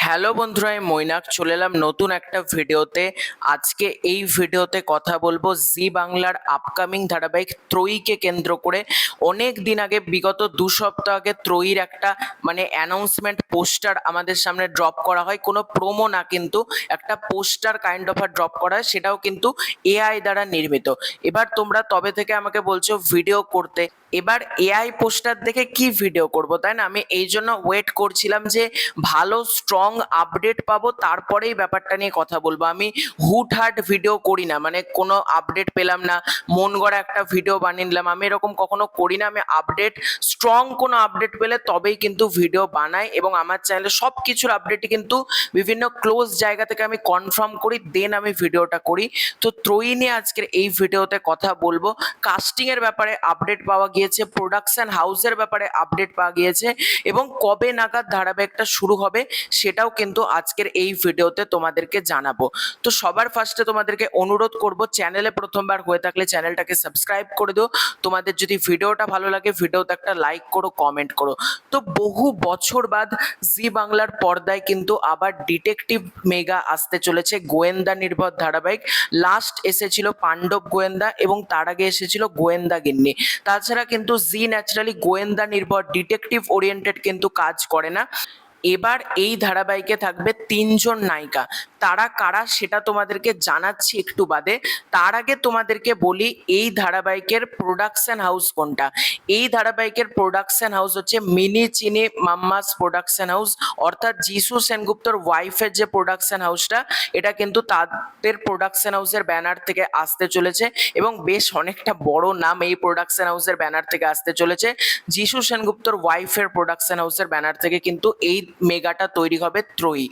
Hello বন্ধুরা, আমি মৈনাক চলে এলাম নতুন একটা ভিডিওতে। আজকে এই ভিডিওতে কথা বলবো জি বাংলার আপকামিং ধারাবাহিক ত্রয়ীকে কেন্দ্র করে। অনেক দিন আগে, বিগত 2 সপ্তাহ আগে ত্রয়ীর একটা অ্যানাউন্সমেন্ট পোস্টার আমাদের সামনে ড্রপ করা হয়। কোনো প্রোমো না, কিন্তু একটা পোস্টার কাইন্ড অফ ড্রপ করা হয়, সেটাও কিন্তু এআই দ্বারা নির্মিত। এবার তোমরা তবে থেকে আমাকে বলছো ভিডিও করতে, এবার এআই পোস্টার দেখে কি ভিডিও করব, তাই না? আমি এই জন্য ওয়েট করছিলাম যে ভালো স্ট্রং আপডেট পাবো, তারপরেই ব্যাপারটা নিয়ে কথা বলবো। আমি হুটহাট ভিডিও করি না, কোনো আপডেট পেলাম না মন গড়া একটা ভিডিও বানিয়ে নিলাম, আমি এরকম কখনো করি না। আমি স্ট্রং কোনো আপডেট পেলে তবেই কিন্তু ভিডিও বানাই, এবং আমার চ্যানেলে সব কিছুর আপডেটই কিন্তু বিভিন্ন ক্লোজ জায়গা থেকে আমি কনফার্ম করি, দেন আমি ভিডিওটা করি। তো ত্রয়ী নিয়ে আজকের এই ভিডিওতে কথা বলবো। কাস্টিং এর ব্যাপারে আপডেট পাওয়া গিয়েছে, প্রোডাকশন হাউসের ব্যাপারে আপডেট পাওয়া গিয়েছে, এবং কবে নাগাদ ধারাবাহিকটা শুরু হবে সেটাও কিন্তু আজকের এই ভিডিওতে তোমাদেরকে জানাবো। তো সবার ফার্স্টে তোমাদেরকে অনুরোধ করব, চ্যানেলে প্রথমবার হয়ে থাকলে চ্যানেলটাকে সাবস্ক্রাইব করে দিও। তোমাদের যদি ভিডিওটা ভালো লাগে, ভিডিওতে একটা লাইক করো, কমেন্ট করো। তো বহু বছর বাদ জি বাংলার পর্দায় কিন্তু আবার ডিটেকটিভ মেগা আসতে চলেছে, গোয়েন্দা নির্ভর ধারাবাহিক। লাস্ট এসেছিল পাণ্ডব গোয়েন্দা, এবং তার আগে এসেছিল গোয়েন্দা গিন্নি। তাছাড়া কিন্তু জি ন্যাচারালি গোয়েন্দা নির্ভর ডিটেকটিভ ওরিয়েন্টেড কিন্তু কাজ করে না। এবার এই ধারাবাহিকে থাকবে 3জন নায়িকা। তারা কারা সেটা তোমাদেরকে জানাচ্ছি একটু বাদে। তার আগে তোমাদেরকে বলি এই ধারাবাহিকের প্রোডাকশন হাউস কোনটা। এই ধারাবাহিকের প্রোডাকশন হাউস হচ্ছে মিনি চিনি মাম্মাস প্রোডাকশন হাউস, অর্থাৎ যিশু সেনগুপ্তর ওয়াইফের যে প্রোডাকশন হাউসটা, এটা কিন্তু তাদের প্রোডাকশন হাউসের ব্যানার থেকে আসতে চলেছে, এবং বেশ অনেকটা বড় নাম এই প্রোডাকশন হাউসের ব্যানার থেকে আসতে চলেছে। যিশু সেনগুপ্তর ওয়াইফের প্রোডাকশন হাউসের ব্যানার থেকে কিন্তু এই মেগাটা তৈরি হবে ত্রয়ী।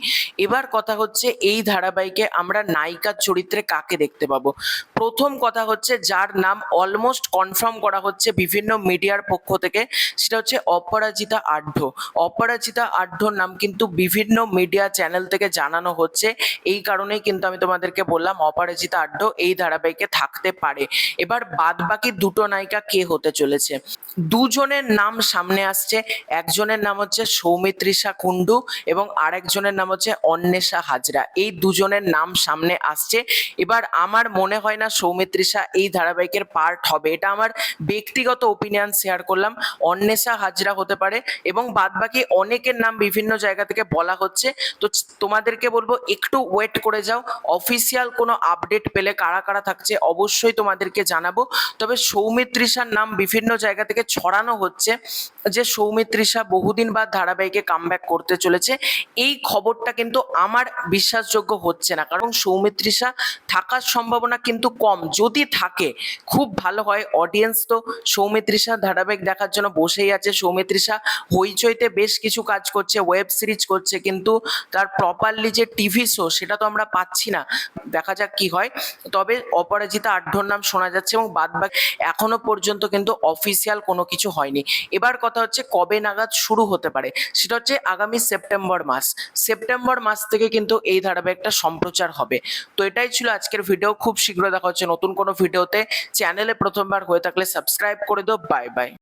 এবার কথা হচ্ছে এই ধারাবাহিকে আমরা নায়িকার চরিত্রে কাকে দেখতে পাবো। প্রথম কথা হচ্ছে যার নাম অলমোস্ট কনফার্ম করা হচ্ছে বিভিন্ন মিডিয়ার পক্ষ থেকে, সেটা হচ্ছে অপরাজিতা আঢ্য। অপরাজিতা আঢ্যর নাম কিন্তু বিভিন্ন মিডিয়া চ্যানেল থেকে জানানো হচ্ছে, এই কারণেই কিন্তু আমি তোমাদেরকে বললাম অপরাজিতা আঢ্য এই ধারাবাহিকে থাকতে পারে। এবার বাদ বাকি দুটো নায়িকা কে হতে চলেছে, দুজনের নাম সামনে আসছে। একজনের নাম হচ্ছে সৌমিত্রিষা কুণ্ডু, এবং আরেকজনের নাম হচ্ছে অন্বেষা হাজরা। এই দুজনের নাম সামনে আসছে। এবার আমার মনে হয় না সৌমিত্রিষা এই ধারাবাহিকের পার্ট হবে, এটা আমার ব্যক্তিগত ওপিনিয়ন শেয়ার করলাম। অন্বেষা হাজরা হতে পারে, এবং বাদ বাকি অনেকের নাম বিভিন্ন জায়গা থেকে বলা হচ্ছে। তো তোমাদেরকে বলবো একটু ওয়েট করে যাও, অফিসিয়াল কোনো আপডেট পেলে কারা কারা থাকছে অবশ্যই তোমাদেরকে জানাবো। তবে সৌমিত্রিষার নাম বিভিন্ন জায়গা থেকে ছড়ানো হচ্ছে যে সৌমিত্রিষা বহুদিন বাদ ধারাবাহিকে কামব্যাক করতে চলেছে। এই খবরটা কিন্তু আমার বিশ্বাসযোগ্য হচ্ছে না, কারণ সৌমিত্রিষা থাকার সম্ভাবনা কিন্তু কম। যদি থাকে খুব ভালো হয়, অডিয়েন্স তো সৌমিত্রিষা ধারাবাহিক দেখার জন্য বসেই আছে। সৌমিত্রিষা হইচইতে বেশ কিছু কাজ করছে, ওয়েব সিরিজ করছে, কিন্তু তার প্রপারলি যে টিভি শো সেটা তো আমরা পাচ্ছি না। দেখা যাক কি হয়। তবে অপরাজিতা আঢ্যর নাম শোনা যাচ্ছে, এবং বাদ বাকি এখনো পর্যন্ত কিন্তু অফিসিয়াল কোনো কিছু হয়নি। এবার কথা হচ্ছে কবে নাগাদ শুরু হতে পারে, সেটা হচ্ছে আগামী সেপ্টেম্বর মাস। সেপ্টেম্বর মাস থেকে কিন্তু এই ধারাবাহিকটা সম্প্রচার হবে। তো এটাই ছিল আজকের ভিডিও। খুব শীঘ্র দেখা হচ্ছে নতুন কোনো ভিডিওতে। চ্যানেলে প্রথমবার হয়ে থাকলে সাবস্ক্রাইব করে দাও। Bye bye.